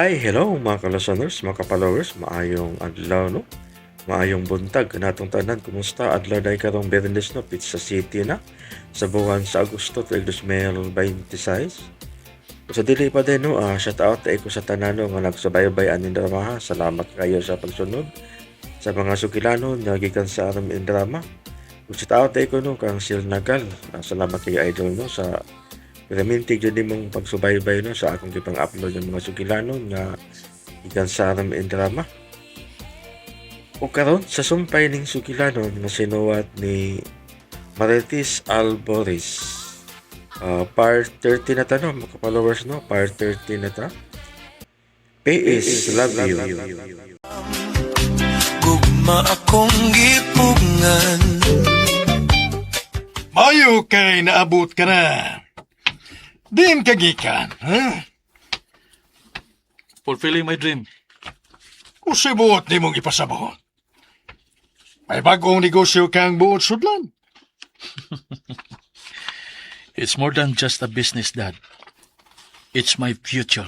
Hi, hello mga ka-listeners, mga ka-followers, maayong adlaw no. Maayong buntag kanatong tanan. Kumusta adlaw day karong Bernes no, Pizza City na sa buwan sa Agosto tuig 2026. Sa dili pa din no, shout out ko sa tanan no, nga nagsubaybay aning drama. Salamat kayo sa pagsunod sa mga sukilano nga gikan sa aming drama. Shout out ko no kang Sil Nagal. Salamat kayo idol no sa Pinamintig dyan mong pagsubaybay no, sa akong gipang-upload ng mga sugilanon nga ikan sa aming drama. O karon sa sumpay ning sugilanon nga sinuwat ni Marites Alboris. Part 30 na ta no, mga followers no, part 30 na ta. PS, love you. Gugma akong gipugngan. Mayo kay naabot ka na. Din kagikan, ha? Fulfilling my dream. Kung sibuot di mong ipasabot. May bagong negosyo kang buot sudlan. It's more than just a business, Dad. It's my future.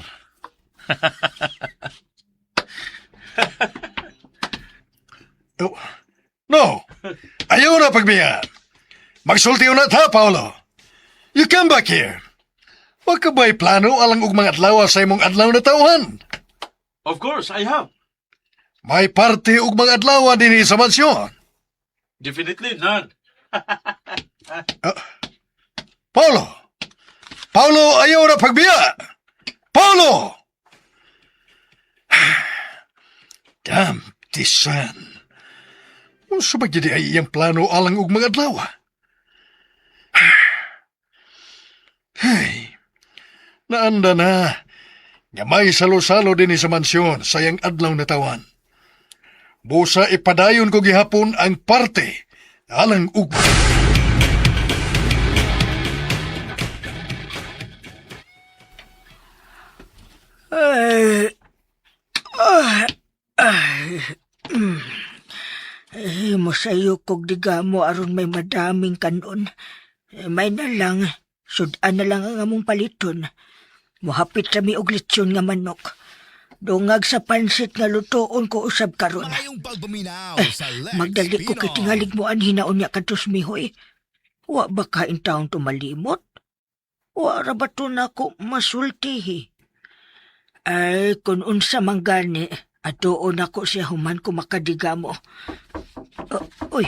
Oh, no, ayaw na pagbiyan. Magsultiw na ta, Paolo. You come back here. Wag ka ba'y plano alang og mga adlaw sa imong adlaw na tauhan? Of course, I have. May parte og mga adlaw din sa mansyon. Definitely none. Paulo! Paulo, ayaw na pagbiya! Paulo! Damn this son. Kung sabagyan ay iyang plano alang og mga adlaw. Hey, naanda na. Nga may salo-salo din sa mansyon sayang adlaw na tawan. Busa ipadayon ko gihapon ang parte alang ug. Masayo kog digamo aron may madaming kanon. May na lang, sudan na lang ang among paliton. Muhapit kami og litsyon nga manok. Dungag sa pansit nga lutoon ko usab karon. Magdali ko kay tingalig mo anhin na unya kadtos mihoy. Wa ba kain taong tumalimot? Wa ra ba to nako masultihi? Ay, kung unsa man gani, atuon ako siya human ko makadigamo. Uy,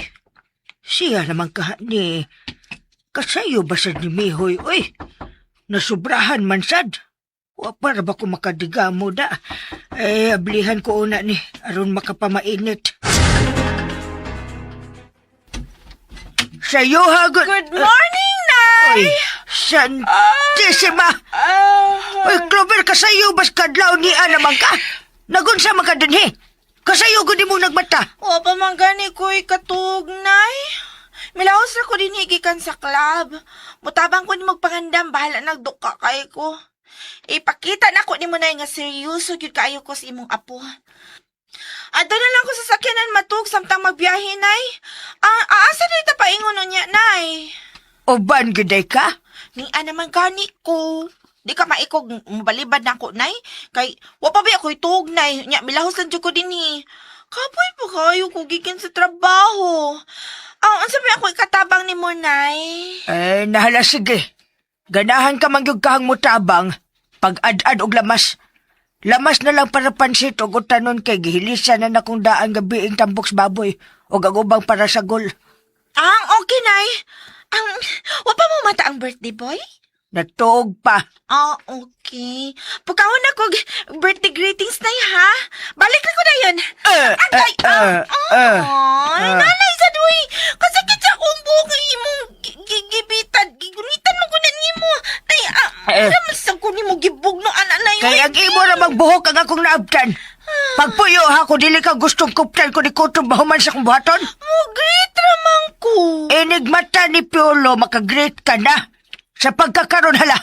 siya naman ni kasayo ba sad ni Mihoy? Uy, nasubrahan man sad. Wa para ba ko makadigamo da? Ablihan ko una ni, aron makapamainit. Sayo ha, Good morning, Nay! Uy, Santissima! Uy, Clover, kasayo bas kadlaw ni naman ka? Nagunsa man ka dinhi? Kasayo ko di mo nagbata. O pa man gani ko'y katug, Nay. Milahos na ko din higikan sa club. Mutabang ko ni magpangandam, bahala nagduka kay ko. Ipakita na ko ni mo na nga seryoso yun kaayo ko sa imong apo. Ado na lang ko sa sakyanan matug samtang magbiyahe, Nay. Asa na ita paingon niya, Nay? Uban giday ka? Ni naman gani ko. Di ka maikog mabalibad na ko, Nay. Kay, wapa ba ako'y tug, Nay. Nya, milahos lang dyan ko din eh. Kapoy pa kayo kung gikin sa trabaho. Ang sabi ako'y katabang ni mo, Nay. Nahala sige. Ganahan ka mangyog kahang mutabang. Pag ad-ad og lamas. Lamas na lang para pansit o utanon kay gihilisan na nakong daan gabiing tamboks baboy o gagubang para sa gol. Okay, Nay. Wapa mo mata ang birthday boy? Natuog pa. Okay. Pagkawon ako, birthday greetings, Nay, ha? Balik na ko na yun. Nanay, sa duwi. Kasakit sa akong buhok imong gibitad. Gigunitan mo ko na niyo mo. Nay, namasag ko ni mo gibog no, Nay. Kaya ang imo na magbuhok ang akong naabtan. Pagpuyo ako, dili ka gustong kuptan ko ni Kutom bahuman sa kong buhaton? Mo-greet ramang ko. Enigmata ni Piolo, makagreet ka na. Sa pagkakaroon hala,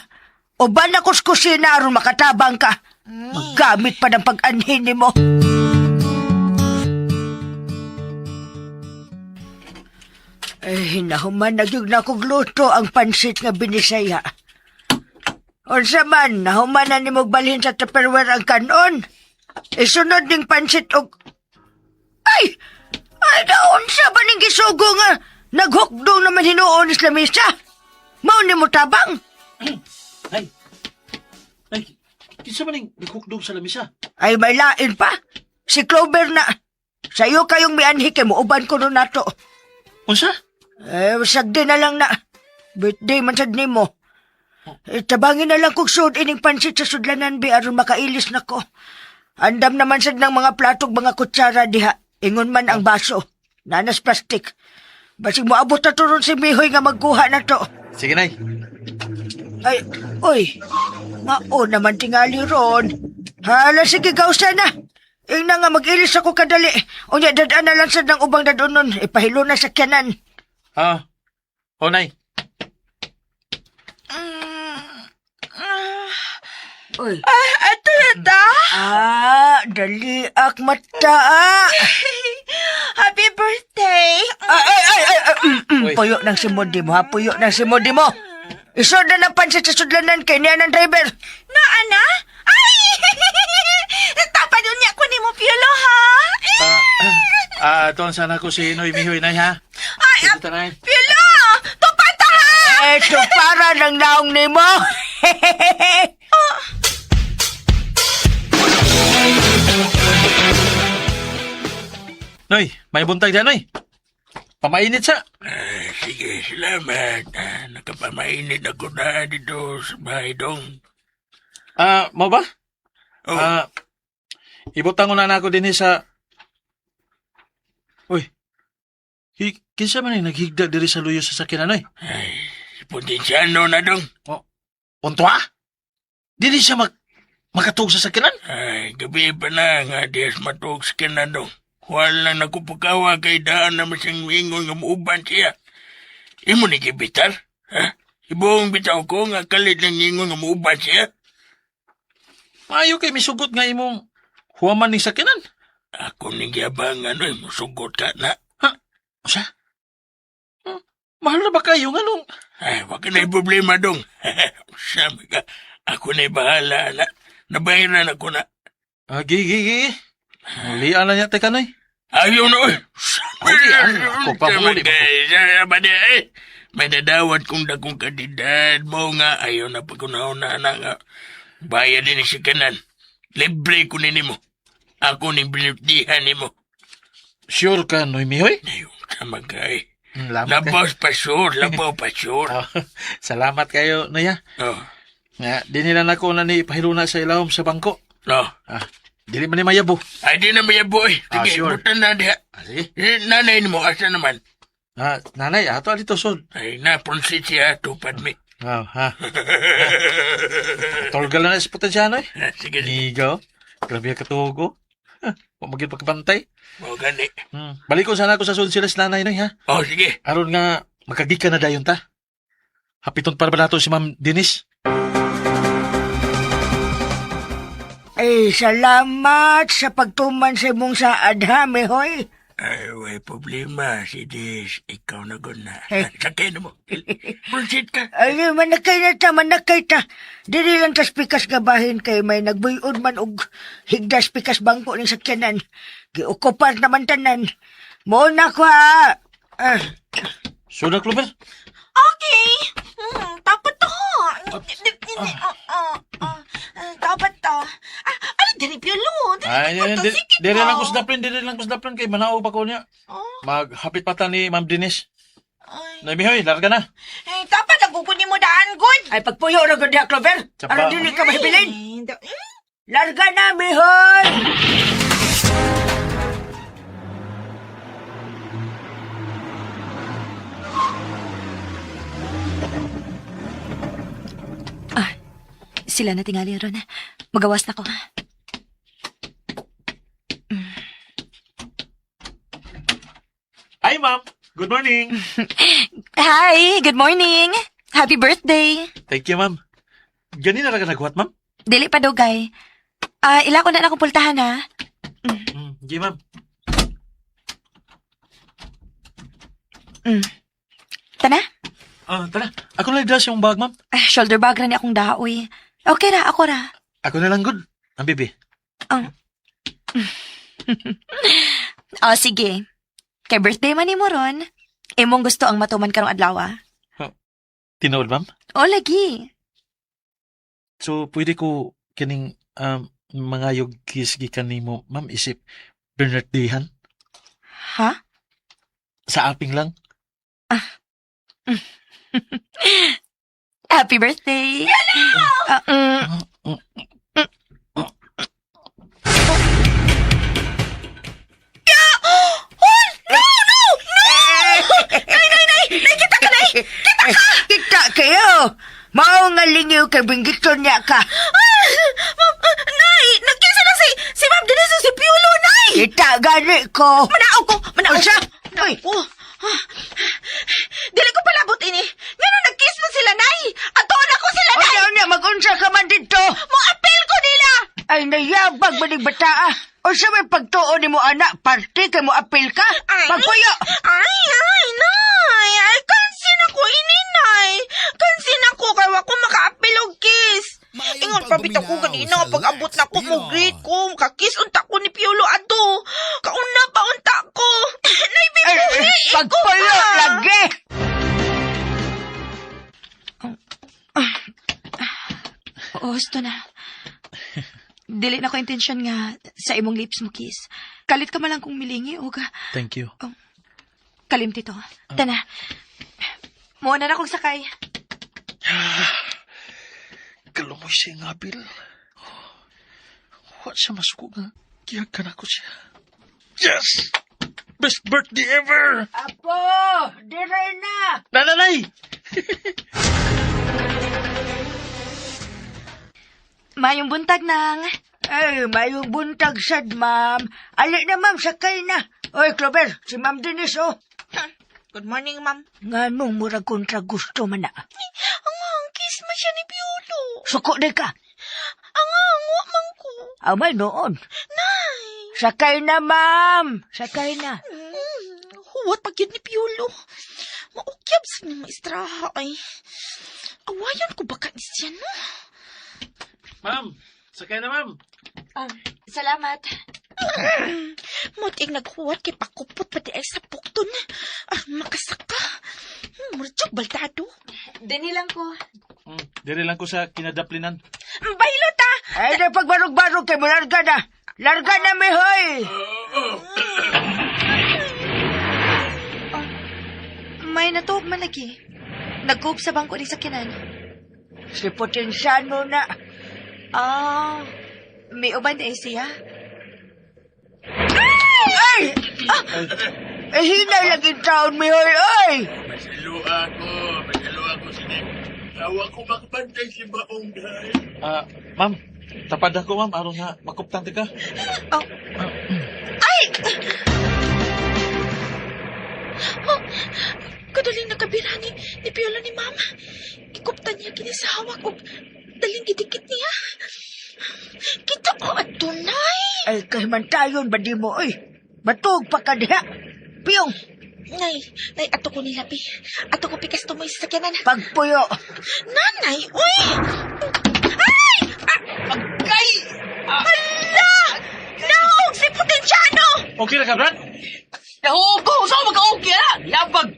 o ba na kuskusina aron makatabang ka? Maggamit pa ng pag-anhin mo. Hinahuman na yung nakugluto ang pansit nga binisaya. Unsa man, nahumanan ni mo balhin sa Tupperware ang kanon. Isunod ning pansit og... Ay! Ay, unsa ba ning gisugo nga? Naghukdong naman hinuon sa lamisa. Mao ni mo tabang. Nay, kinsa man ning naghukdog sa lamisa? Ay, may lain pa. Si Clover na. Sa'yo kayong mianhi kay muuban ko nun nato. Unsa? Sagdi na lang na. Birthday man sad nimo. Tabangin na lang kog sud ining pansit sa sudlanan bi aron makailis na ko. Andam naman sad ng mga platog mga kutsara diha. Ingon man ang baso. Nanas plastic. Basig moabot na turon si Mihoy nga magkuha na to. Sige, Nay. Ay, oy. Mao naman tingali ron. Hala, sige gawsa na. Ingna nga mag-ilis ako kadali. Unya dadaan na lang sad ng ubang dadonon. Ipahilo na sa kyanan. O, Nay. Oy. Ato na ta? Dali ak mata. Happy birthday! Puyo ng simodi mo, ha? Puyo ng simodi mo. Isod na ng pansit sa sudlanan kay niya ng driver. Na, ana? Ay! Tapadun niya ko ni mo, Piolo, ha? Tuwan sana ko si Noy Mihoy, Nay, ha? Ay, Dito, Nay. Piolo! Tupata, ha? Ito para ng naong ni mo. Noy, may buntag dyan, Noy. Pamainit sa. Sige, salamat. Nakapamainit ako na dito sa bahay dong. Mo ba? Oh. Ibutang ko na ako din sa... Uy, kinsa man yung naghigda diri sa luyo sa sakyanan, Noy? Ay, potensyano na dong. Untwa? Dili siya makatug sa sakyanan? Ay, gabi pa na nga diyas matog sa kinadong. Wala na ko pagkawa kay daan na masyang wingon nga muuban siya. Imo ni kibitar? Ha? Ibong bitaw ko nga kalit ng ingon nga muuban siya? Maayo kay misugot nga imong huwaman ni sakyanan. Ako ni giabangan, oy, musugot ka na. Siya? Mahal na ba kayo nga nung... Ay, wag na problema dong. Sabi ka, ako na'y bahala na. Nabayaran ako na. Gigi. Mulian na niya, teka, Noy. Ayaw na, oy. Okay, ako pa huli mo. May nadawat kong dakong kandidat mo nga. Ayaw na pagkunauna na nga. Bayad din si kanan. Libre ko nini mo. Ako ni binutihan ni mo. Sure ka, Noy Mihoy? Ayaw ka magkay. Lamat Labaw pa sure, labaw pa sure. Salamat kayo, Noy, ha? Oh, Nga, di nila na ko na ni pahiluna sa ilawom sa bangko. no. Dili man ni mayabo. Ay, di na may boy. Sige, Sure. butan na diha. Sige. Nanay ni mo, asa naman? Nanay, ato alito son. Ay, napunsit siya, tupad mi. Ha? Tolgal na sa potensya, Noy. Sige, sige. Nigaw. Grabe ka tugo. Huwag maging pagkabantay. O, gani. Balik ko sana ako sa sunsilas nanay, Noy, ha? O, sige. Aron nga, magkagika na dayon ta. Hapiton para ba nato si Ma'am Denise? Ay, salamat sa pagtuman sa imong saad, ha, Mihoy. Ay, may problema. Si Dis, ikaw na guna. Sakay na mo. Punsit ka. Ay, manakay ta. Dili lang tas pikas gabahin kay may nagbuyon man og higdas pikas bangko ng sakyanan. Giokupar naman tanan. Mo na ko, ha. Sudah, Clover? Okay. Tapat to. Tapat to. Ano, diri, Piolo? Dili lang ko sdaplan kay manao pa ko niya. Maghapit pata ni Ma'am Denise. Noy Mihoy, larga na. Ay, tapat, nagugunin mo daan, good. Ay, pagpuyo na gud diha, Clover. Tsapa. Aron dili ka mahibilin. Ay, Larga na, Mihoy. Sila na tingali ron. Magawas na ko, ha? Hi, Ma'am. Good morning. Hi! Good morning! Happy birthday! Thank you, Ma'am. Gani na ka naghuwat, Ma'am? Dili pa dugay. Ila ko na akong pultahan, ha? Sige, Ma'am. Tana? Tara. Ako na idas yung bag, ma'am. Shoulder bag ra ni akong daoy. Okay ra, ako ra. Ako na lang good. Ang bibi. Sige. Kay birthday man ni mo ron. Imong gusto ang matuman karong adlaw. Tinood, ma'am? Lagi. So, pwede ko kining mga yogis gikan nimo, ma'am, isip birthdayhan Ha? sa aping lang. Happy birthday! Kita kayo! Mao nga lingiw kay binggiton niya ka. Nay, nagkisa na si Ma'am Denise o si Piolo, Nay! Kita gani ko. Manaog siya! Ay. Dili ko palabot ini. Ngano nagkiss na sila, Nay! Atoon ako sila, Nay! Ayaw niya mag-unsa ka man dito. Mo apel ko nila! Ay, nayabag ba ng bata? O sa may pagtuon ni mo anak, party kay mo apil ka? Pagpuyo! Ay, Nay! Ay, kansin ako ini, Nay! Kansin ako kay wa ko maka-apel og kiss. Ingon pa bitaw ko kanina nga pag-abot na ko mo greet ko. Kakis unta ko ni Piolo ato. Kauna pa unta ko. Nay, Ay, bibuhi ko pagpuyo pa. lagi! Gusto na. Dili na ko intensyon nga sa imong lips mo kiss. Kalit ka malang kung milingi o ka. Thank you. Kalimti to. Tana. Muna na kong sakay. Kalumoy siya nga, Bill. What siya masuko nga? Kiyagan ako siya. Yes! Best birthday ever! Apo! Dire na! Nanay! Mayong buntag nang. Ay, mayong buntag sad, ma'am. Ali na, ma'am, sakay na. Oy, Clover, si Ma'am Denise, oh. Good morning, Ma'am. Nga murag kontra gusto man na. Ang kiss man siya ni Piolo. Suko di ka. Ang man ko. Amay noon. Nay! Sakay na, ma'am. Sakay na. Huwat pag yun ni Piolo. Maukyab sa mga maestraha ay. Awayan ko baka ni siya, no? Ma'am! Sakay na, ma'am! Salamat. Muting naghuwat kay pakupot pati ay sa pukton. Makasaka. Murjok baltado. Dini lang ko. Dire lang ko sa kinadaplinan. Bahilo ta! Ay, na pagbarog-barog kay mo, larga na. Larga na, mihoy. May natuog man lagi. Nagkup sa bangko ni sakinan. Si Potensyano na. May uban na siya. Ay! Eh, hinay lang yung taon, mihoy, ay! Masalo ako, sige. Awa ko makabantay si Baong Day. Ma'am, tapad ako, ma'am. Aron nga, makuptan ka. Kadaling nakabira ni Piolo ni Mama. Ikuptan niya kinisahawak ko. Daling gidikit niya. Kita ko at tunay. Ay, kahimantayon ba di mo, ay? Batog pa ka diha. Piyong, Nay, ato ko nilabi. Ato ko pikas tumoy sa sakyanan. pagpuyo. Nanay, uy! Ay! Ay! Hala! Naog si Potensyano! Okay na ka, Brad? Nahugo! Saan magka-okay na? Labag!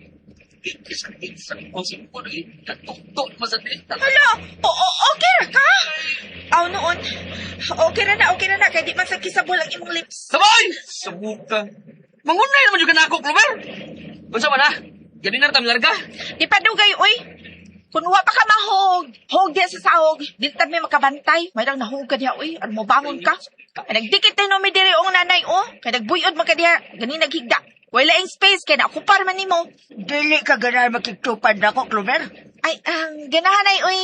Isang konsip ko na ikatuktok masakit. Hala! Okay ra ka? Aw noon. Okay ra na. Kaya di man sa kisabol ang imong lips. Sabay! Sabukan. Mangunay naman juga na ako, Clover. Unsa man ha? Gani na tam larga. Di pa dugay, uy. Kung wa pa ka mahog, hog diya sa sahog, di ta may makabantay. May lang nahog ka diya, uy. Ano mo bangon ka? Kaya nagdikit tayo no may diri ong nanay, oh. Kaya nagbuyod man ka diya. Gani naghigda. Wala ang space, kaya nakupar man nimo. Dili ka ganaan makitupad na ko, Clover. Ay, ganahan ay, uy.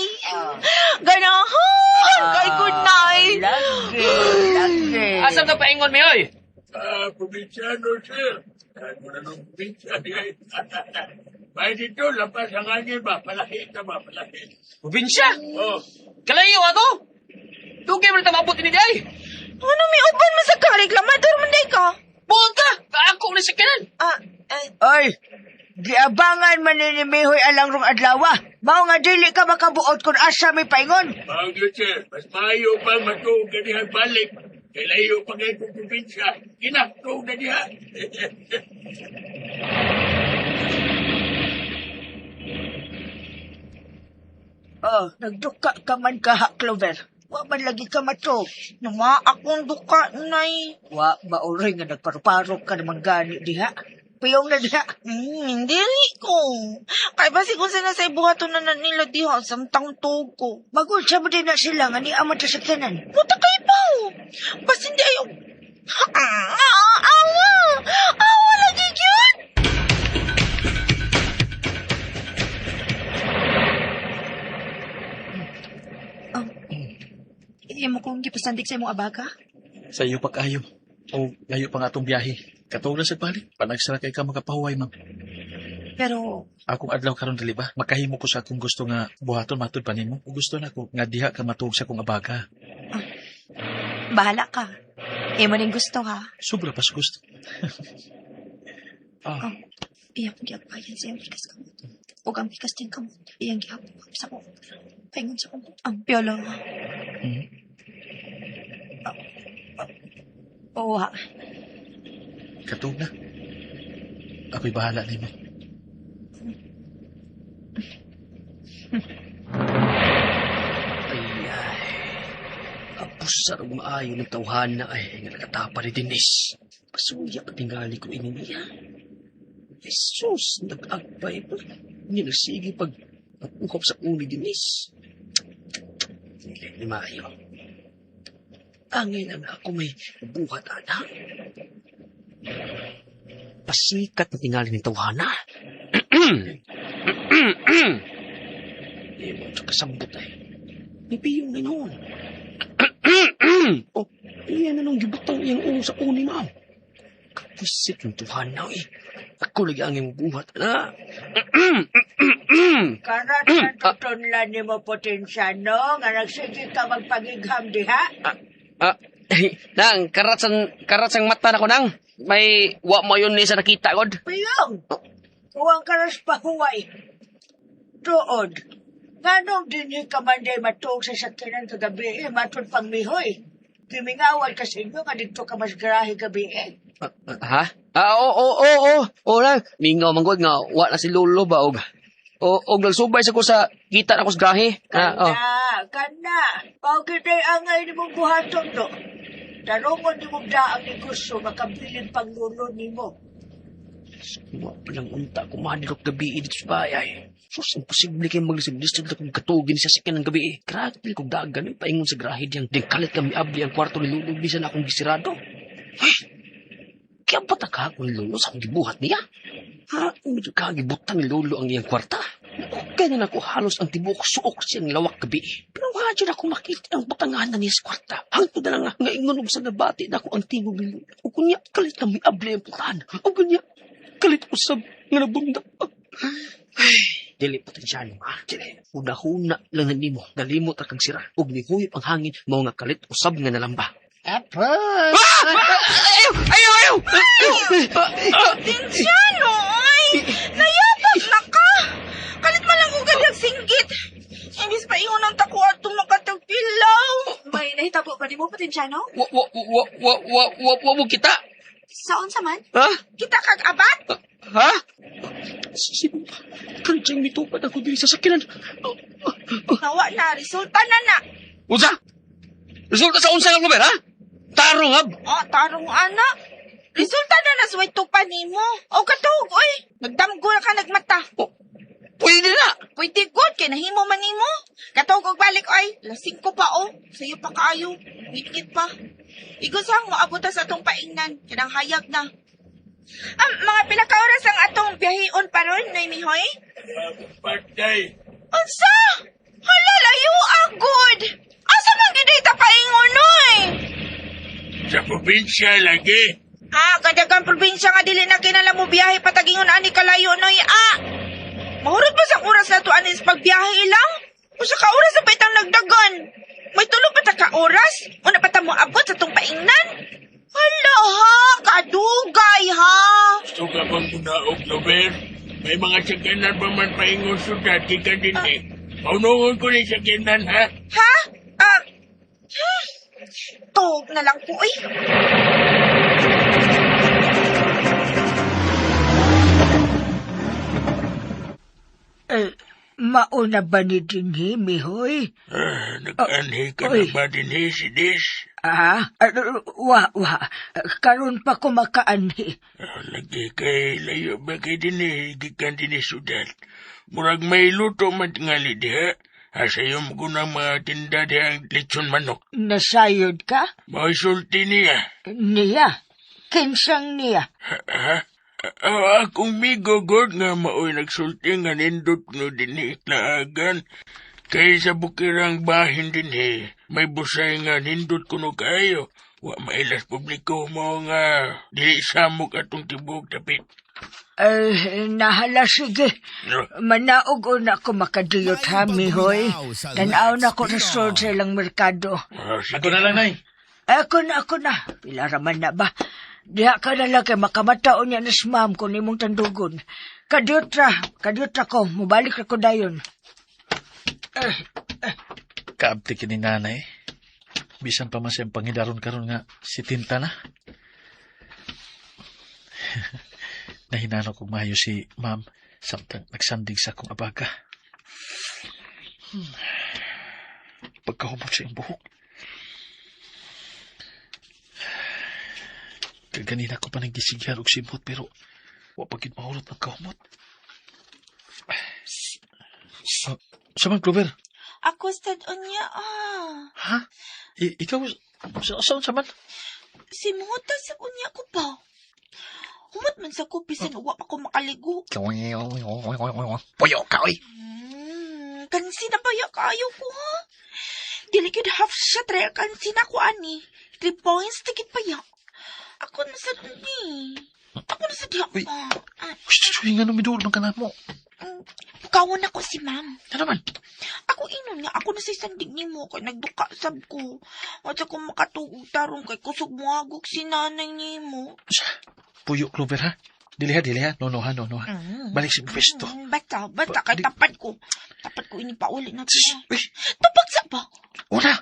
Ganahan! Kay good night. Lagi. Asam ka paingon mi, oy? Probinsyano, sir. Ano na nung probinsya? May dito, lapas ang angin ba? Palahit na ba? Palahit. Probinsya? Oh, Kalayo ato? Tugay mo na tamabot ini day. Ano may uban man sa ka? Reklamador man day ka? Buong ka! Kaako na sa kanan. Ay, Giabangan man ni Mihoy alang rong adlawa. Mao nga dili ka makabuot kung asa may paingon. Bagyo, sir. Mas maayo pa matuog na diha balik. Kailayo pa kayo kong probinsya. Kinaktuog na diha. Oh, nagduka ka man kaha, Clover. Wa man lagi ka matog. Nama akong duka, nay. Wa maoray nga nagparuparok ka naman gani diha. Piyong na diha. Dili ko. Kay basi kung sana sa ibuhaton na nila diha, samtang tog ko. Magul siya mo din na sila nga ni amat sa sakyanan. Puta kay Pao. Basta hindi ayaw. Awa! Awa lagi yun! Iya mo kong gipasandik sa imong abaga? Sa iyo pa kayo. O layo pa nga atong biyahe. Katong na sa balik. Panagsara kay ka makapahuway, ma'am. Pero, Akong adlaw karon dili ba? Makahimo ko sa akong gusto nga buhaton matud pa nimo. Gusto na ko nga diha ka matuog sa akong abaga. bahala ka. Imo ning gusto ha. Sobra pas gusto. Iyang giapayan sa iyang bigas kamot. O ang bigas din kamot. Iyang gihapon sa ko. Paingon sa kamot. Ang piolo. Oo ha. Katog na. Ako'y bahala nimo. Apos sa rong maayo ng tawhana ay nga nakatapa ni Dinis. Pasuya pa tingali ko ini niya. Jesus, nag-agbay pa. Hindi nagsige pag ukap sa uni Dinis. Hindi ni maayo. Angin ang ako may buhat ana. Pasikat na tingali ng tawhana. Hindi mo ito kasambot ay. May piyong na noon. Oh, iyan na nung gibutang iyang ulo sa uni, ma'am. Kapisit yung Tuhan na, eh. Ako lagi ang iyong buhat, na. Karat na tutunlan ni mo potensyano nga nagsige ka magpagigham diha. Nang, karatsang mata na ko, nang. May wa mo yun ni sa nakita, God. Piyong! Huwag karas pahuway. Tuod. Nganong dinhi ka man day matog sa sakyanan kagabi, matod pang mihoy. Kimingawal ka sa inyo nga dito ka mas garahe gabi eh. Ha? Oo, lang. Mingaw manggod nga, wa na si Lolo ba, og nagsubay sa ko sa kita na ko sa gahe. Kana. Pagkiday angay ni mong buhaton do. Tarungon ni mong daang ni gusto makabilin pang lulo ni mo. Wa palang unta ko manilok gabi dito sa bayay. Sus, imposible kayo maglisod-lisod na kung katugin sa sikin ng gabi. Grabe kong dagan, may paingon sa grahid yang kalit kami abli ang kwarto ni Lolo, bisan akong gisirado. Ay, kaya ba't nakakong ni Lolo sa akong gibuhat niya? Ha, medyo kagibutan ni Lolo ang iyang kwarta. Kaya na ako halos ang tibok suok siyang lawak gabi. Pero nga dyan ako makita ang batanganan niya sa kwarta. Hangtod na lang nga ingon sa nabati na ako ang tingog ni Lolo. O kunya, kalit kami abli ang putahan. O kunya, kalit usab nga nabunda. Ay, dili potensyano ha. Dili. Una-huna lang na nimo. Nalimot akang sira. Ug nihuyop ang hangin mao nga kalit usab nga nalamba. Apa? Ayaw! Tinsyan, oy! Nayabag na ka! Kalit man lang ugali ang singgit. Imbis pa ingon ang tako at makatagpilaw. May nahitabo pa ni mo, Patensyano? Wa mo kita. Saon sa man? Ha? Kita kag-abat? Ha? Sino ba? Kandyang mitupad ako diri sa sakinan. Nawa na, resulta na na. Unsa? Resulta sa unsa nga lugar, ha? Tarong, hab. Tarong ana. Resulta na na suway tupan nimo. O katug, oy. Nagdamgo na ka nagmata. Pwede na. Pwede good, kay nahimo man nimo. Katug og balik, oy. Lasing ko pa, oh. Sa'yo pa kaayo. Ngit pa. Igusang mo abot sa atong paingnan. Kanang hayag na. Mga pinaka-oras ang atong biyahion pa ron, Nay Mihoy? Patay. Unsa? Hala, layo agud. Asa man giday ta paingon, noy? Sa probinsya lagi. Kadagang probinsya nga dili na kinala mo biyahe patagingon ani kalayo, noy. Mahurot ba sa oras na to anis pagbiyahe lang? O sa ka-oras na pa itang nagdagan? May tulog pa ta ka-oras? Una pa ta mo abot sa tong paingnan? Hala ha, kadugay ha. Gusto ka bang munaog, Lover? May mga sakyanan pa man paingon syudad, kika din eh. Paunungon ko ni sakyanan, ha? Ha? Tog na lang po, eh. Mauna ba ni dinhi, mihoy? Nag-anhi ka Oy. na ba din eh, si Dis? Karon pa ko makaanhi. Lagi kay layo ba kay din eh, gikan din eh syudad. Murag may luto man tingali diha. Asayo mo ko ng mga tinda diha ang lechon manok. Nasayod ka? Maisulti niya. Niya? Kinsang niya? Ha? Akong migogod nga maoy nagsulti nga nindot no din itlaagan. Kay sa bukirang bahin din may busay nga nindot kuno kayo. Wa mailas publiko mo nga dili samok atong tibok tapit. Nahala sige. Manaog na ako makadiyot ha, mihoy. Tanaw na ko na sold sa ilang merkado. Ako na lang, Nay. Ako na. Pila raman na ba? Diha ka na lang kay makamataon niya na si ma'am kung imong tandugon. Kadiyot ko, mubalik ako dayon. Kaabti kini nanay. Bisan pa mas yung pangidaron karon nga si Tinta na. Nahinano kong mayo si ma'am samtang nagsandig sa akong abaga. Pagkahubot sa iyong buhok. Kaganina ko pa nagdisigyan og sibot pero wapagid mahulot ng kahumot. Samang Clover? Ako stad niya, Ha? Ikaw, saan saman? Si Muta sa kunya ko pa. Humot man sa ko, bisan uwa pa ko makaligo. Puyo ka, oy! Kansi na baya kayo ko, ha? Dili gid half shot rare kansi na ko, ani. 3 points, tikit pa ya. Ako na sa ni. Ako na sa diya Uy. pa. Uy, nga numidul man ka na mo. Kawon ako si ma'am. Ano naman? Ako inon nga, ako na sa sandig ni mo, kay nagduka sab ko. At ako makatugog tarong kay kusog muagok si nanay ni mo. Puyo, Clover, ha? Dili ha? No, ha? Balik si pwesto. Bata, kay tapad ko. Tapad ko ini pauli na siya. Uy, Tapag sa ba? una!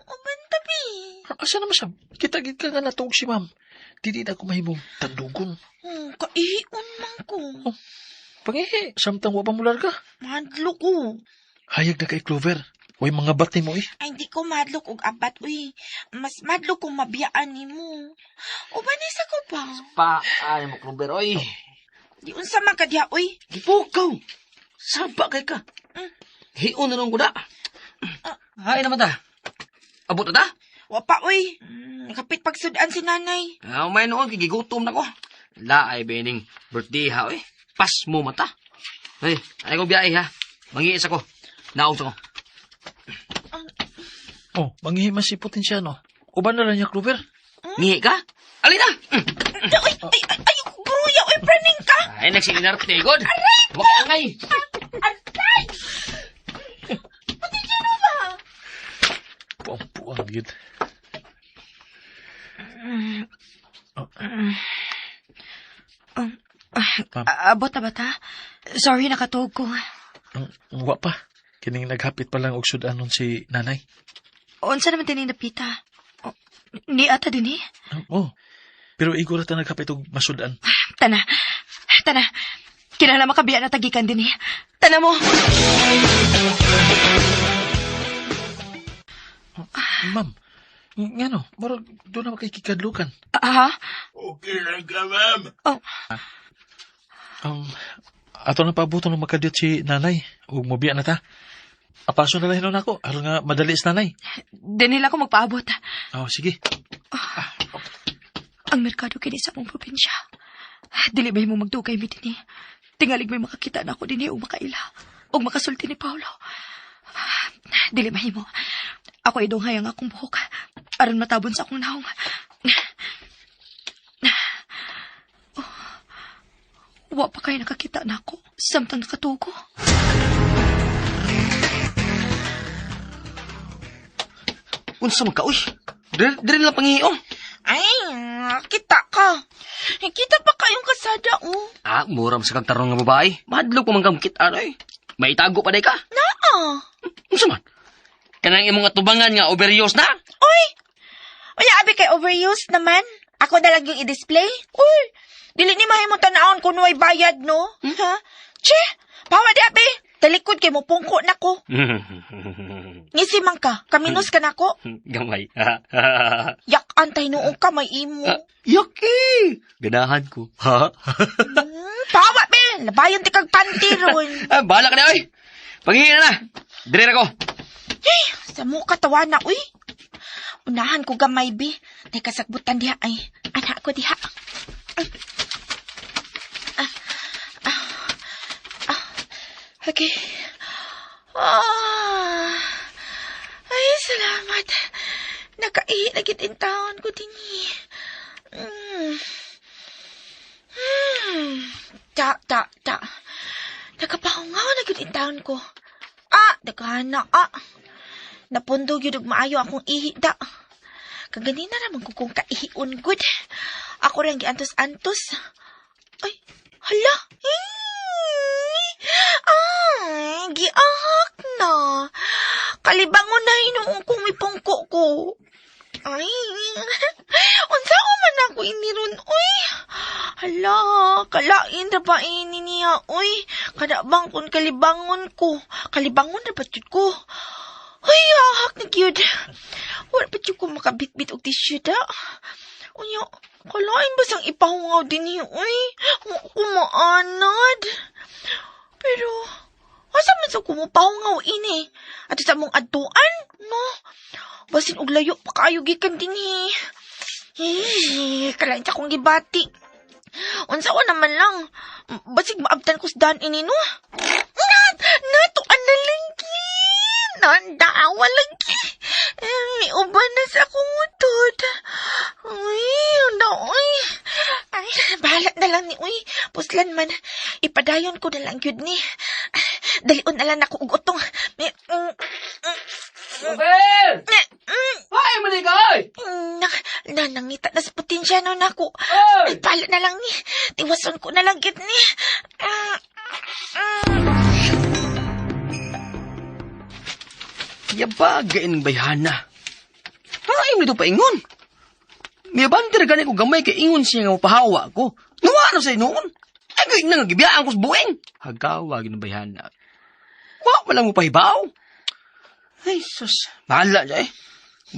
Uban tabi. Asa naman siya? Kita-git ka nga natuog si ma'am. Dili na ako mahimong tandugon. Kaihion man ko. Pangihi, samtang wapamular ka. Madlo ko. Hayag na kay Clover. Uy, mga bati mo, eh. Ay, hindi ko madlok og abat, uy. Mas madlok kung mabiyaan ni mo. Ubanis ako pa. Ay mo, Clover, oy. Di unsa man ka diha, uy. Gipukaw. Saba kay ka. Hiyon na nung kuda. Hay naman ta. Abot na ta? Wapa, uy. Kapit pagsudan si nanay. May noon, gigutom na ko. Laay, bening. Birthday ha, oy. Pas mo mata. Ay kong biyahe ha. Mangiis ako. Naog ako. Oh, mangihi man si Potensyano. Uban na lang niya, Clover. Ngihi ka? Alin na! Ay, gruya, uy, praning ka. Ay, nagsiginar ko God. Huwag ka ngay. Antay! Pati sino ba? Puang-puang, yun. Abot na bata? Sorry, nakatuog ko. Wa pa. Kining naghapit pa lang og sudanon si nanay. Unsa naman tining napita? Ni ata din eh? Oh, pero igura ta naghapit og masudan. Tana. Kinala makabiyan na tagikan din eh. Tana mo. Ma'am, ngano, marag doon na makikikadlukan. Ha? Okay lang ka, ma'am. Ato na paabuton ng makadiyot si nanay. Ug mobiya na ta. Apaso na lang hinon ako. Aron nga madali is nanay. Dinila ko magpaabot. Oh, sige. Ang merkado kini sa mong probinsya. Dili ba mo magdugay mi din eh. Tingalig may makakita na ako din eh o makaila. O makasulti ni Paulo. Dili ba mo. Ako idong hayang akong buhok. Aron matabon sa akong naong. Wa pa kayo nakakita na ako. Samtang nakatugo. Unsa man ka, uy. Dire lang pangihiyon. Ay, kita ka. Kita pa kayong kasada, oh. Muram sa kagtarong nga babae. Madlok pa man kang kita, ay. May itago pa day ka. Naa. Unsa man? Kanang imong atubangan nga overuse na? Uy! Wala abi kay overuse naman. Ako na lang yung i-display. Uy! Dili ni mahimo tanaon kung may bayad, no? Ha? Che! Pawa di abi! Talikod kay mo pungko na ko. Nisimang ka. Kaminus ka na ko. Gamay. Yak antay noong ka may imo. Yucky! Ganahan ko. Ha? Pawa be! Labayon ti kag panty ron. Bahala ka na, oy! Pangingin na! Dire ko! Hey! Sa mo katawa na, uy! Unahan ko gamay, be. Tay kasagbutan diha ay. Anak ko diha. Okay. Ay, salamat. Nakaihi na gid in taon ko din Ta. Nakapahungaw na gid in taon ko. Dagana. Napundog yun maayo akong ihi da. Kaganina naman ko kung kaihiun good. Ako rin giantos-antos. Ay, hala. Ay, giahak na. Kalibangon na hinuong kong ipungko ko. Ay, unsa ko man ako iniron, uy. Hala, kalain na ba ini niya, uy. Kadabang kung kalibangon ko. Kalibangon na ba ko? Ay, ahak na gyud. Wala pa ko makabit-bit og tissue da. Unya, kalain ba sang ipahungaw din niyo, uy. Kumaanad. Pero, asa man sa kumupahungaw ini? At sa mong aduan, no? Basin og layo pa kayo gikan din kalain sa kong gibati. Unsa ko naman lang. Basig maabtan ko sa daan ini, no? Natuan na lagi. Nandaawa lagi. May uban na sa akong utod. Uy, uy. Ay, bahala na lang ni uy. Puslan man. Ipadayon ko na lang yun ni. Dalion na lang ako ugotong. Robel! Ay, maligay! Nangita na sa potensya nun ako. Ay, bahala na lang ni. Tiwason ko na lang yun ni. Yabagain ng bayhana. Ay, nito pa ingon. May bandir gani ko gamay kay ingon siya nga mapahawa ko. Nuwa na sa noon. Ay, gawin na nga gibiyaan ko sa buwing. Hagawa ng bayhana. Wa lang mo pahibaw. Ay, sus. Bahala siya eh.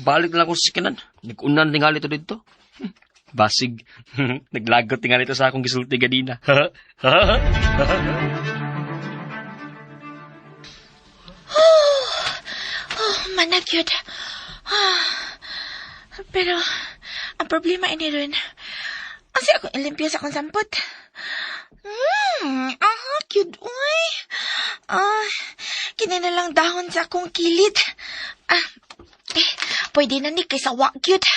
Balik na lang ko sa sikinan. Nag-unan tingali to dito. Basig. Naglagot tingali to sa akong gisulti ganina. Managyod. Pero, ang problema ini rin. Kasi ako ilimpyo sa akong sampot. Cute, uy. Kinina lang dahon sa akong kilid. Pwede na ni kay sawa, cute.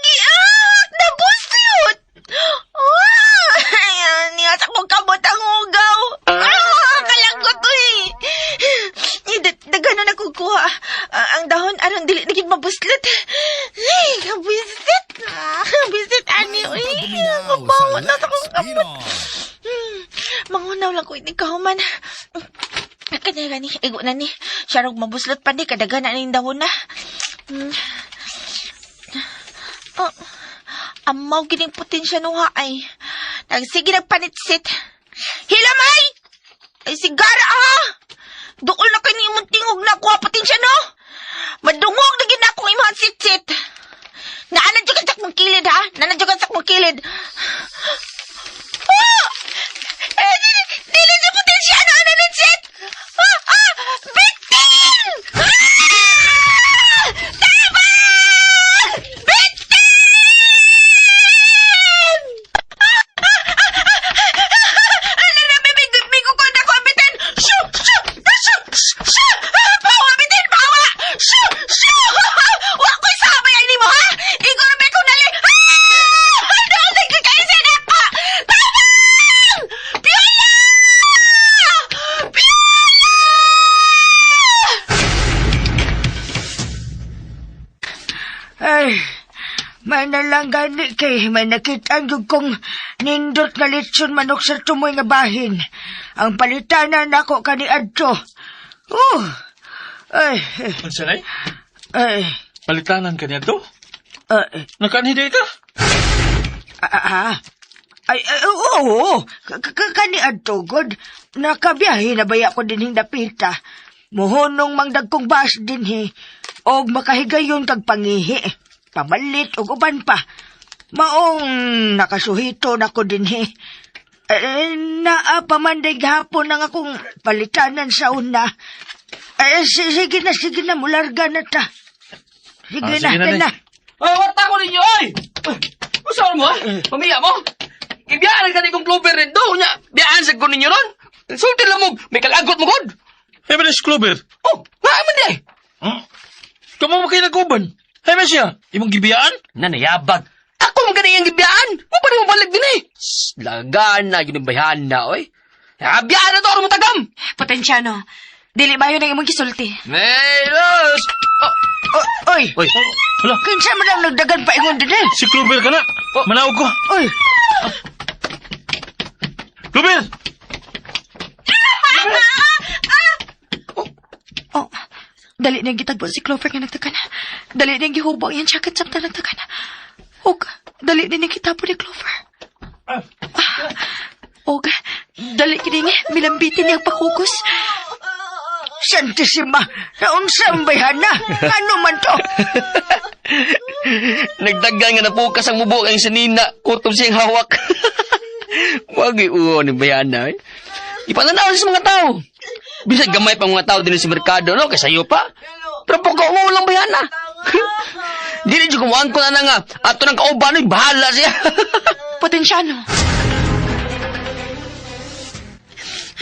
Giyak! Nabus cute! Ayan, niyas akong kabot ang ugaw. Kalagot, uy. Dagano na kukuha. Ang dahon, aron dili naging mabuslit. Ay, kabisit. Kabisit, ani, uy. Kabawat na sa akong kabot. Mangunaw lang ko ini kahuman. Kanya gani, ego na ni. Siyarog mabuslot pa ni, kadaga na ning dahon na. Amaw gining potensya nuha ay. Nagsige nagpanitsit. Hilamay! Ay sigara Duol na kayo imong tingog na kuha potensya no? Madungog na gina akong imong sit-sit. Naanadyogan sa akong kilid ha? Naanadyogan sa akong kilid. Dili si potensya na nanitsit! Bitin! Tama! Bitin! Bigo ko na ko bitin! Shoo! Shoo! Shoo! Shoo! Pawa Ay, may nalang gani kay may nakita ang kong nindot nga litson manok sa tumoy nga bahin. Ang palitanan ako kani adto. Ay, Unsanay? ay, Palitanan ka niya to? ay, Nakanhiday ka? ay, oo, kani adto, God. Nakabiyahe na baya ko din dapita. Muhunong mangdagkong bas din og makahigayon kag pangihi. Pamalit og uban pa. Maong nakasuhito na ko din naa pa man day gahapon ang akong palitanan sa una. Sige na, mularga na ta. Sige sige na, na. Oh, warta ko ninyo, oy! Usaw mo, ha? Pamiya mo? Ibiyaan ka ni kong Clover rin do, nya. Biyaan sa ko ninyo ron. Sulti lang mo, may kalagot mo, God. Hey, Manis Clover. Oh, nga man di. Huh? Kamu mo kayo nag-uban. Hey, Mesya, imong gibiyaan? Nanayabag. Ako mo ganyan gibiyaan. Mo pa rin mo balik din eh. Lagan na, yun ang bayan na, oy. Biyaan na to, ano mo tagam? Potensyano, dili ba yun ang imong gisulti? Melos! Oy, Oy, hala, kinsa man ang nagdagan pa ingon din si Clover ka na. Manawag ko. Oy, Clover! Oh, dali niyang gitagbo si Clover nga nagtagan. Dali niyang gihubang yung jacket sa nagtagan. Og, dali niyang gitapo ni Clover. Og, dali kini milambitin niyang pakugos. Santissima, naunsang bayhana. Ano man to? Nagdagan nga napukas ang mubo ang sanina. Kutom siyang hawak. Wag iuo ni bayan na, eh. Ipananaw sa mga tao. Bisag gamay pa mga tao din sa merkado, no? Kaya sa'yo pa. Pero pagka umuulang bayan na. Dili dyan kumuhaan ko na nga. Ato ng kauban, bahala siya. Potensyano.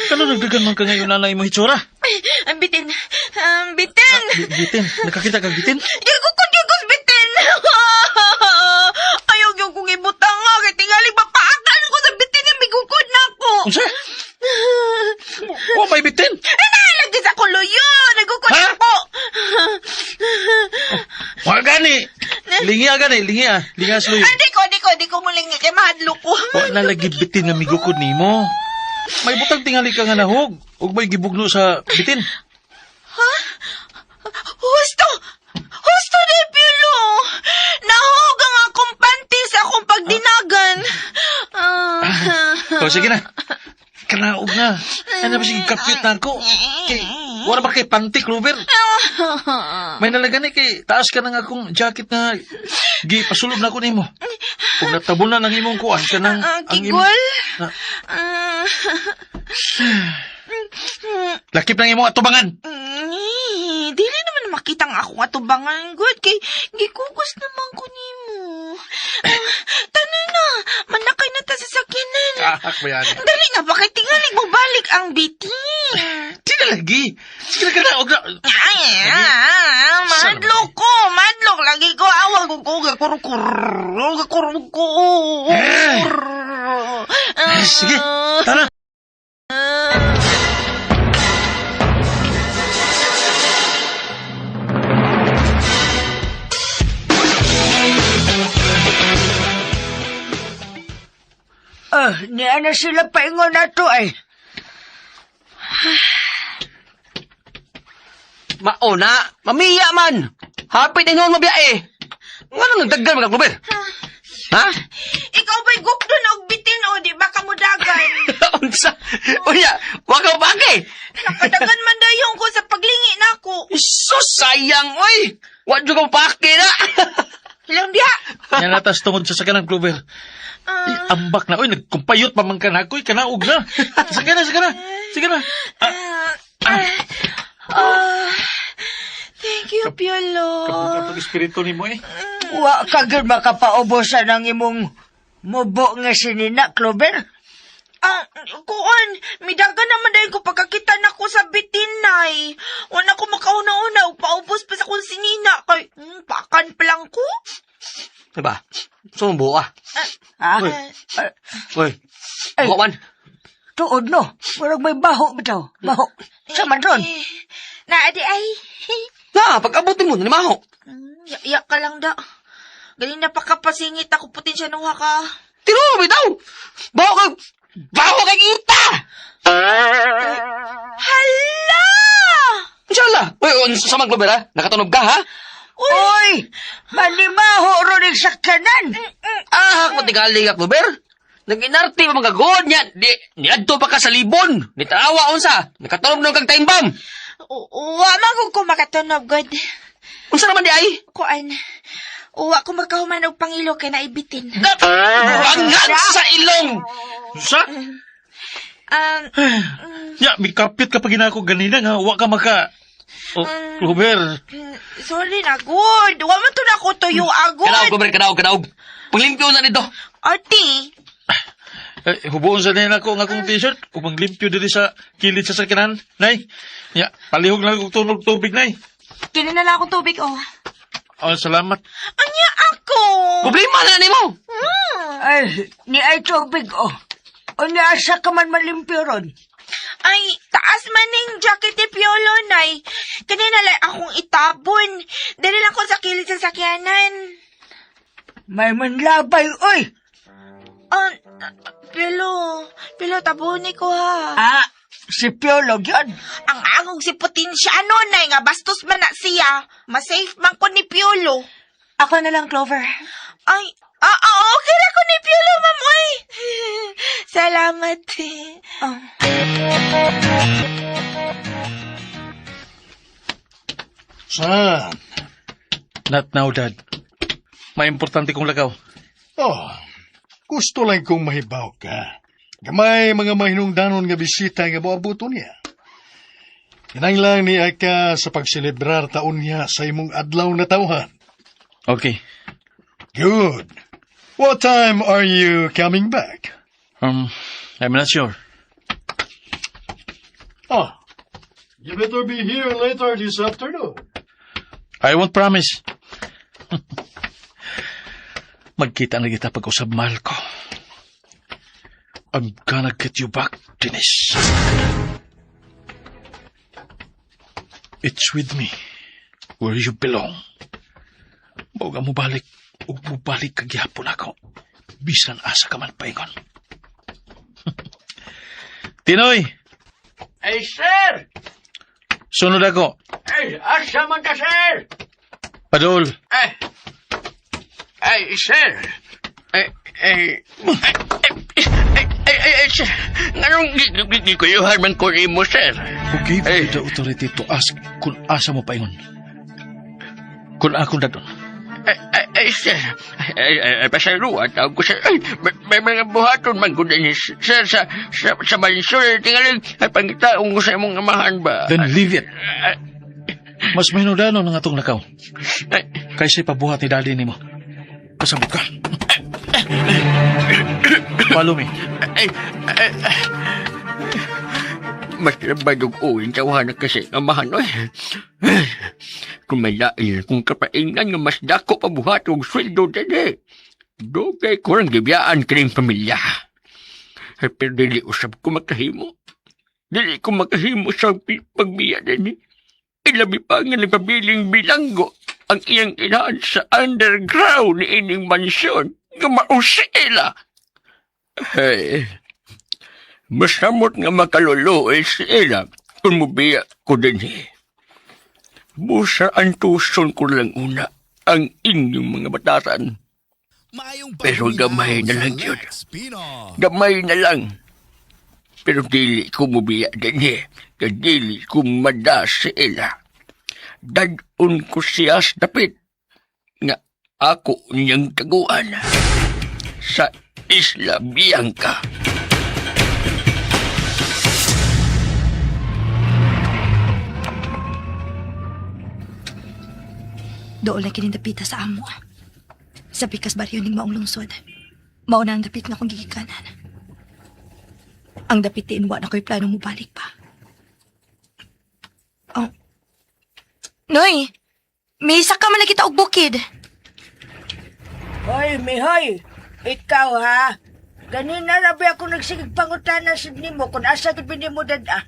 Kano nagdagan man ka ngayon nanay mo hitsura? Ang bitin. Ang bitin. Bitin, nakakita kag bitin? Yagos, bitin. Ayaw yung kong ibutang nga. Kaya tingali mapaakan ko sa bitin yung bigukod na ako. Unsa? Oh, may bitin. Nalagis ako luyo. Nagukod Ha? ako. Wag gani. Lingi gani, lingi aslo yun. Di ko mulingi kay mahadlo ko. Wa na lagi bitin nga migukod nimo. May butang tingali ka nga nahog. Ug may gibugno sa bitin. Husto de Piolo. Nahog ang akong panty sa akong pagdinagan. O, sige na. Kanaog na. Ano ba sige kapit na ako? Kay, wala ba kay panty, Clover? May nalagan kay taas ka na nga akong jacket na gipasulob na ako nimo. Kung natabon na ng imong kuan ka ng Kigol? Lakip ng imong atubangan. Dili naman makita nga akong atubangan, good. Kay gikugos naman ko nimo. Tanan na, manakay na ta sa sakyanan. Ahak ba yan? Dali nga, bakit tingalig mo balik ang bitin? Di na lagi. Sige na kanaog na. Madlok ko, madlok. Lagi ko, awag ko, gakuruk ko. Sige, tara. Niya na sila paingon na to ay. Mauna, mamiya man. Happy din mo mabiyae. Nga nang nagdagan mga Clover? Ha? Ikaw ba'y gukdo na og bitin o di ba kamudagan? Unsa? Unya, wag ka baki. Nakadagan man dayong ko sa paglingi na ako. So sayang, oy. Wag jo ka paki na. Ilang diha? Yan natas tungod sa sakanan, Clover. Ambak na. Uy, nagkumpayot pa man ka na ako. Kanaog na. Sige na. Sige na. Thank you, Piolo. Kapag espiritu ni mo eh. Wa kagad makapaubosan ang imong mubo nga sinina, Clover. Kuan, midaga naman dahil ko pagkakita na ko sa bitinay. Wala ko makauna-una o paubos pa sa kong sinina. Kay, pakan pa lang ko. Diba? Sumbo ah. Uy. Ay. Buwan. Tuod no. Warag may baho bitaw. Baho. Sa man ron. Naadi ay. Na, pag-abutin mo, nanimaho. Iya ka lang da. Ganina pa kapasingit ako putin siya nung haka. Tiro, bitaw! Bawa kay kita! Hala! Inshallah! Uy, sa mga Clover, ha? Nakatunog ka, ha? Uy! Manimaho ron sa kanan! Ah, kung tingali ka, Clover. Nag-inarti pa mga gawon niya. Ni adto pa ka sa libon. Ni tarawa unsa. Nakatunog na kang taimbang. Uwa magog ko makatunog, God. Unsa naman di ay? Kuan. Uwa ko makahuman og pangilo kay naibitin. Buwangan sa ilong! Sa? Ya, may kapit ka pa ginako ganina nga. Wa ka maka... Oh, Clover. Sorry na, good. Wa man to na ko tuyo, agod. Kanaog. Paglimpyo na nito. Ati. Hubuon sa nila ko nga akong t-shirt. Upang limpyo dito sa kilid sa sakinan. Nay, ya, palihog lang kong tunog tubig, nay. Kini na lang akong tubig, oh. Oh, salamat. Anya ako. Problema na ni mo. Ay, ni ay tubig, oh. O asa ka man malimpyo ron? Ay, taas man ning jacket ni Piolo, nay. Kanina lang akong itabon. Dali lang ko sa kilid sa sakyanan. May manlabay, oy! Piolo, tabuni ko ha. Ah, si Piolo yun. Ang angong si Putinsyano, nay, nga bastos man na siya. Masafe man ko ni Piolo. Ako na lang, Clover. Ay, okay lang ko ni Piolo, ma'am, oy. Salamat. Oh. Saan? Not now, Dad. May importante kong lagaw. Oh, gusto lang kong mahibaw ka. Gamay mga mahinungdanon nga bisita nga moabuto niya. Kinanglan ni ka sa pagselebrar taon niya sa imong adlaw na tawhan. Okay. Good. What time are you coming back? I'm not sure. Oh, you better be here later this afternoon. I won't promise. Magkita na kita pag-usab, mahal ko. I'm gonna get you back, Dennis. It's with me, where you belong. Baga mo balik, ug mo balik kagyapon ako. Bisan asa ka man paingon. Tinoy! Ay, sir! Sunod ako. Ay, asa man ka, sir? Padol. Ay, sir. Sir. Anong gikuyuhan man ko mo, sir? Who gave you the authority to ask kung asa mo paingon? Kung akong dadon. Ay, sir. Pasaruan, tawag ko, sir. Ay, may mga buhaton man ko din, sir, sa mansyon. Tingaling, ay pangitaong ko sa imong amahan ba? Then leave it. Mas mahinudano ng atong lakaw. Kaysa ipabuhat ni daddy ni mo. Pasabot ka. Follow me. Mas labadog uwin tawahan na kasi amahan, oy. Kung may lain kung kapaingan nga mas dako pabuhat og sweldo dede. Dugay ko lang gibiyaan kining pamilya. Pero dili usab ko makahimo. Dili ko makahimo sa pagbiya dini. Ilabi pa nga nagpabiling bilanggo ang iyang inahan sa underground ni ining mansyon nga mausila. Hey, masamot nga makaluluoy sila kung mubiya ko din Busa ang tuson ko lang una ang inyong mga batasan. Pero gamay na lang yun. Gamay na lang. Pero dili ko mubiya din dili ko madas sila. Dadun ko siya sa dapit nga ako niyang taguan sa Isla Bianca. Doon lang kinindapita sa amo. Sa pikas baryo ning maong lungsod. Mauna ang dapit nga akong gigikanan. Ang dapitin, wa na ko'y plano mo balik pa. Oh. Noy! May isa ka man na kita og bukid. Hoy, Mihoy! Ikaw, ha? Ganina rabi ako nagsigig pangutana sa nimo kung asa gid ni mo dada.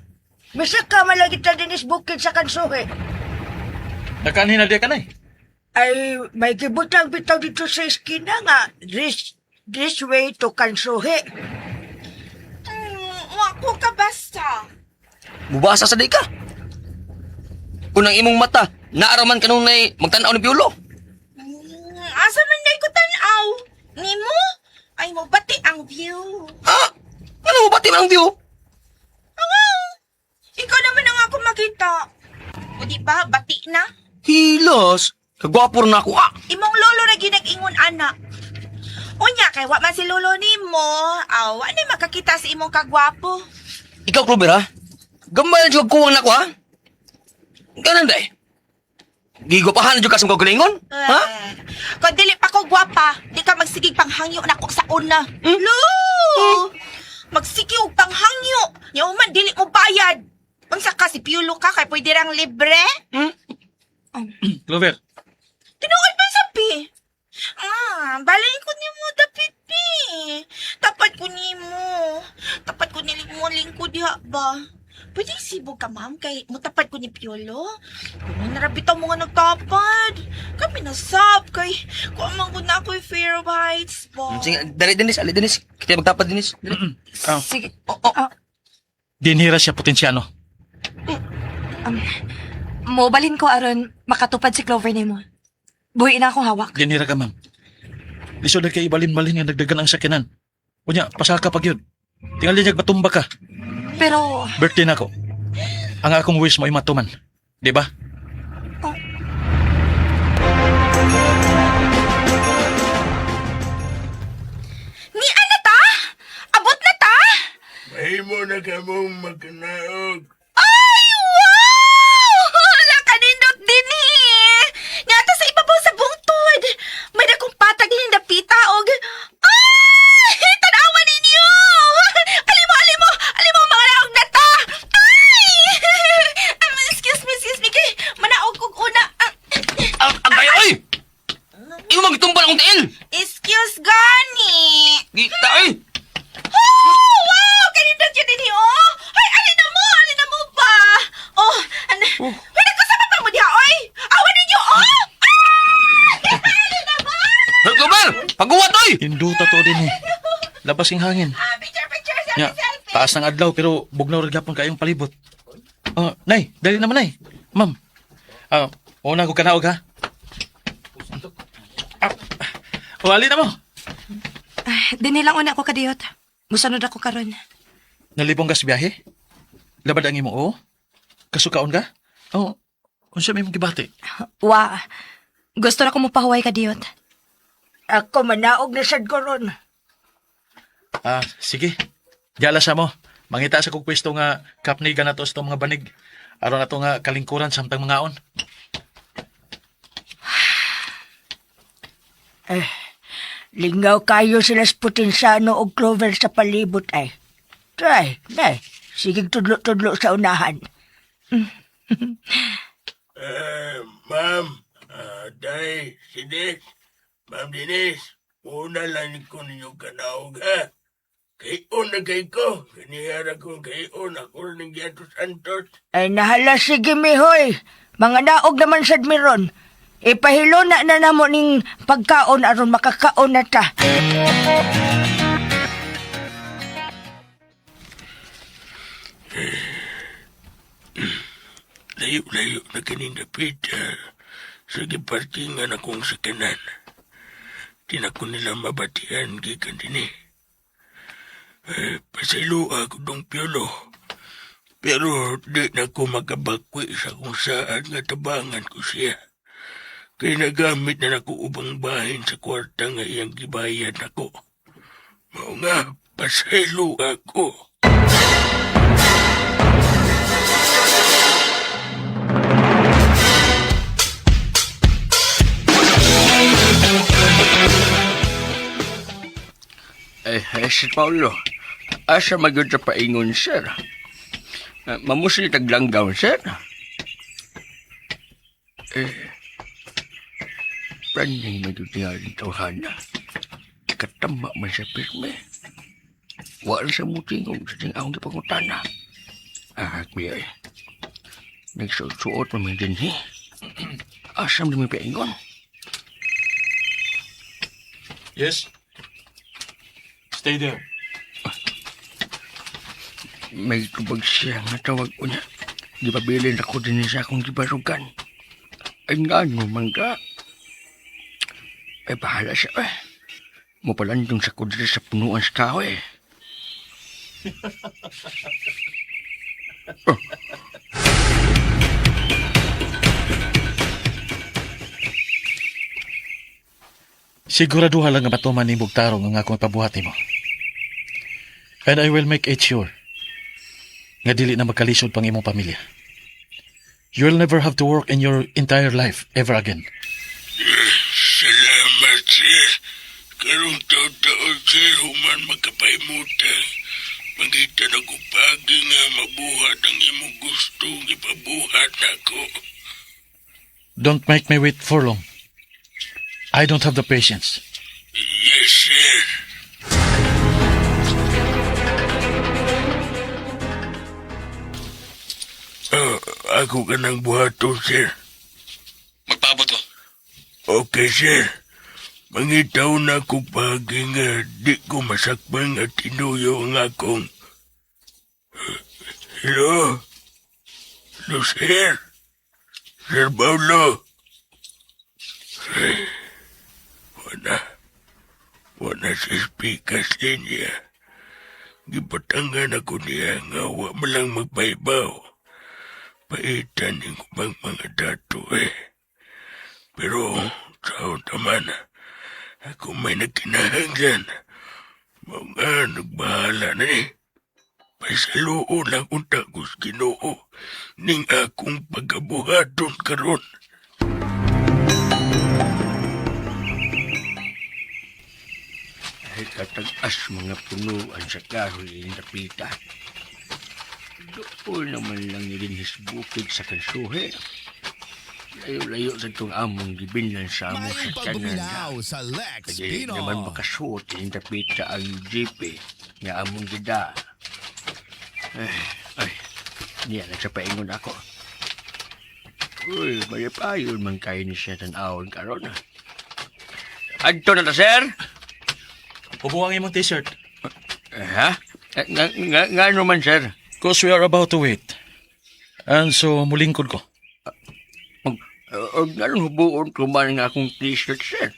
Misa ka malagi ta dinis bukid sa kansuhe. Nakanhin na di ka na Ay, may gibutang bitaw dito sa eskina nga. This way to Kansuhe. Wako ka basta. Mubasa sa day ka. Unang imong mata, naaraman ka nung magtanaw ni Piolo. Asa man day ko tanaw? Nimo? Ay mo bati ang view. Ha? Ano mo bati man ang view? Ikaw naman ang ako makita. O di ba, bati na? Hilos. Kagwapo na ako, Imong lolo na ginag-ingon, anak. Unya, kay wa man si lolo nimo. Aw, ano makakita sa imong kagwapo? Ikaw, Clover, ha? Gambayan siya kuwang na ko, ha? Ganun, day. Gigopahan na dyan kasang kagalingon? Ha? Kung dili pa ko gwapa, di ka magsigig panghangyo na ko sa una. Lo! Magsigig og panghangyo. Yaw man, dili mo bayad. Unsa ka, si Piolo ka, kay pwede rang libre? Clover, Tinuod man sa pi. Balay ko ni mo dapit pi. Tapat ko ni mo. Tapat ko ni mo lingkod diha ba? Pwede sibog ka, ma'am, kay mutapat ko ni Piolo. Kung narabitaw mo nga nagtapad. Kami nasab, kay kung amang ko na ako'y fair of heights po. Sige, dali, Dennis. Ali, Dennis. Kita magtapat, Dennis. Dali. Sige. dinhira siya potensyano. Mobalin ko aron makatupad si Clover nimo. Buhi na akong hawak. Dinhira ka, ma'am. Lisod na kay ibalin-balin nga nagdagan ang sakinan. Kunya, pasaka pag yun. Tingali niya batumba ka. Pero, Birthday na ko. Ang akong wish mo ay matuman. Di ba? Ni ano ta? Abot na ta? May mo na ka mong magkanaog. Ay, wow! Lakanindot din eh. Nyata sa ibabaw sa bungtod. May dakong patag ni napita og... Ay! Tanawan ninyo! Alimo, mga naog na ta! Ay! Excuse me, kay manaog kong una. Ang kayo, oy! Ikaw magtumpa ng tiil! Excuse, gani! Gita, oy! Oh, wow! Kanindot yun din oh! Ay, alin na mo ba? Oh, Uy, nagkasama pa mo diha, oy! Awan ninyo, oh! Ay! Alin na mo! Hey, Clover! Pagguwat, oy! Hinduta to din eh. Labas yung hangin. Picture, Nya, taas ng adlaw pero bugnaw rin gapon kayong palibot. Nay, dali naman nay. Ma'am. Una ko kanaog ha. Wali na mo. dinilang una ako kadiyot. Musanod ako karon. Nalibong ka sa biyahe? Labad ang imo o? Kasukaon ka? Kung siya may mong gibati. Wa, gusto na ko mapahuway kadiyot. Ako manaog na sad ko ron. Sige. Diala sa mo. Mangita sa kong pwesto nga kapniga na to sa mga banig. Aron na to nga kalingkuran samtang mga on. Lingaw kayo sila sa Putinsano o Clover sa palibot ay. Try, nay. Sige tudlo-tudlo sa unahan. Ma'am, day, si Des, Ma'am Denise, una lang ko ninyo kanaog ha. Kayon na kay ko, kanihara kong kayon, ako rin ng Giato Santos. Ay nahala sige mihoy. Mga naog naman sad miron. Ipahilo na namo ning pagkaon aron makakaon na ta. Layo-layo na kanindapit sa giparkingan akong sakanan. Di na ko nila mabatian gikan din eh. Pasaylo ako dong Piolo. Pero di na ko makabakwi sa kung saan nga tabangan ko siya. Kaya nagamit na ako ubang bahin sa kwarta nga iyang gibayad ako. Mao nga, pasaylo ako. Sir Paulo, asa magod sa paingon, sir? Mamusil taglanggaw, sir? Praning madudingarin tawhana. Katama man sa pirme. Wala sa mutingong sa ting akong gipangutana. Kuya, nagsuot mo man din, Asam di may paingon. Yes? Stay there. May tubag siya nga tawag ko niya. Di ba bilin ako din sa akong gibarugan? Ay nga no, mangga. Ay bahala siya eh. Mapalandong sa kudra sa punuan sa kahoy. Siguraduha lang nga matuman ni Bugtarong ang akong pabuhati mo. And I will make it sure nga dili na magkalisod pang imong pamilya. You'll never have to work in your entire life ever again. Salamat, sir. Karong taon-taon, sir, human magkapaimutan. Mangita na ko pagi nga mabuhat ang imong gustong ipabuhat ako. Don't make me wait for long. I don't have the patience. Yes, sir. Ako ka ng buhato, sir. Magpaabot ko. Okay, sir. Mangitaw na ko pagi nga di ko masakbang at tinuyo ang akong... Hello? Hello, sir? Sir Paulo? Wala sa speakers niya. Gipatangan ako niya nga wa malang magpaibaw. Paitan yung bang mga dato eh. Pero, sao naman, ako may nagkinahanglan. Mga nagbahala na eh. Pasaloo lang unta ko sa Ginoo ning akong pagkabuhaton karon. Ay katag-as mga punuan sa kahoy ng tapita. Doon naman lang nilinis bukid sa kansuhe. Layo-layo sa itong among gibinlan sa amo sa tanan. sa Lex Kaya naman makasuot yung tapita ang jeep nga among gida. Ay, niya na sa paingon ako. Uy, mayapayon man kayo ni siya tanawon karon. Adto na ta, sir? Hubuang imong t-shirt. Ha? Nga naman, sir? Because we are about to wait. And so, mulingkod ko. Ganun hubuon ko man nga akong t-shirt, sir.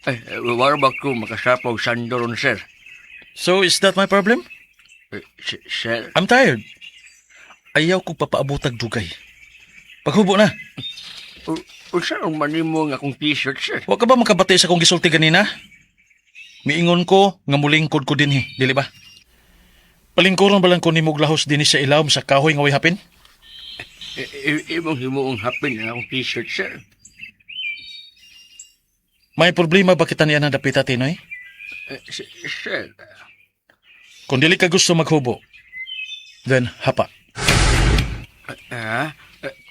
Ay, wala ba ko makasapaw sandoron, sir? So, is that my problem? Sir? I'm tired. Ayaw kong papaabutag dugay. Paghubo na. Saan manimo nga akong t-shirt, sir? Wa ka ba makabati sa kong gisulti ganina? Miingon ko nga mulingkod ko din dili ba? Palingkuron ba lang ko ni Muglahos din sa ilawom sa kahoy nga way hapin? Ibang himuong hapin ang akong t-shirt, sir. May problema ba kita niya na dapita, Tinoy? Sir? Kung dili ka gusto maghubo, then hapa.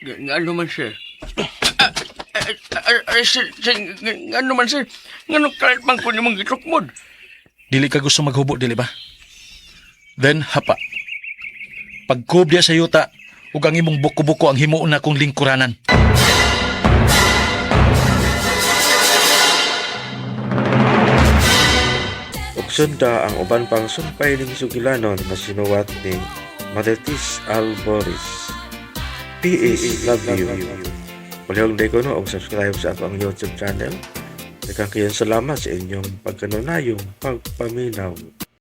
Nga naman, sir? Sir, nga naman, sir? Nga nung kalit man ko ni mong gitukmod? Dili ka gusto maghubo, dili ba? Then hapa. Pagkub diya sa yuta, ug ang imong buko-buko ang himuon na kong lingkuranan. Ug sunda ang uban pang sumpay ning sugilanon na sinuwat ni Marites Alboris. PS, love you. Palihog day ko no, og subscribe sa akong YouTube channel. Daghang kayong salamat sa inyong pagkanunayong pagpaminaw.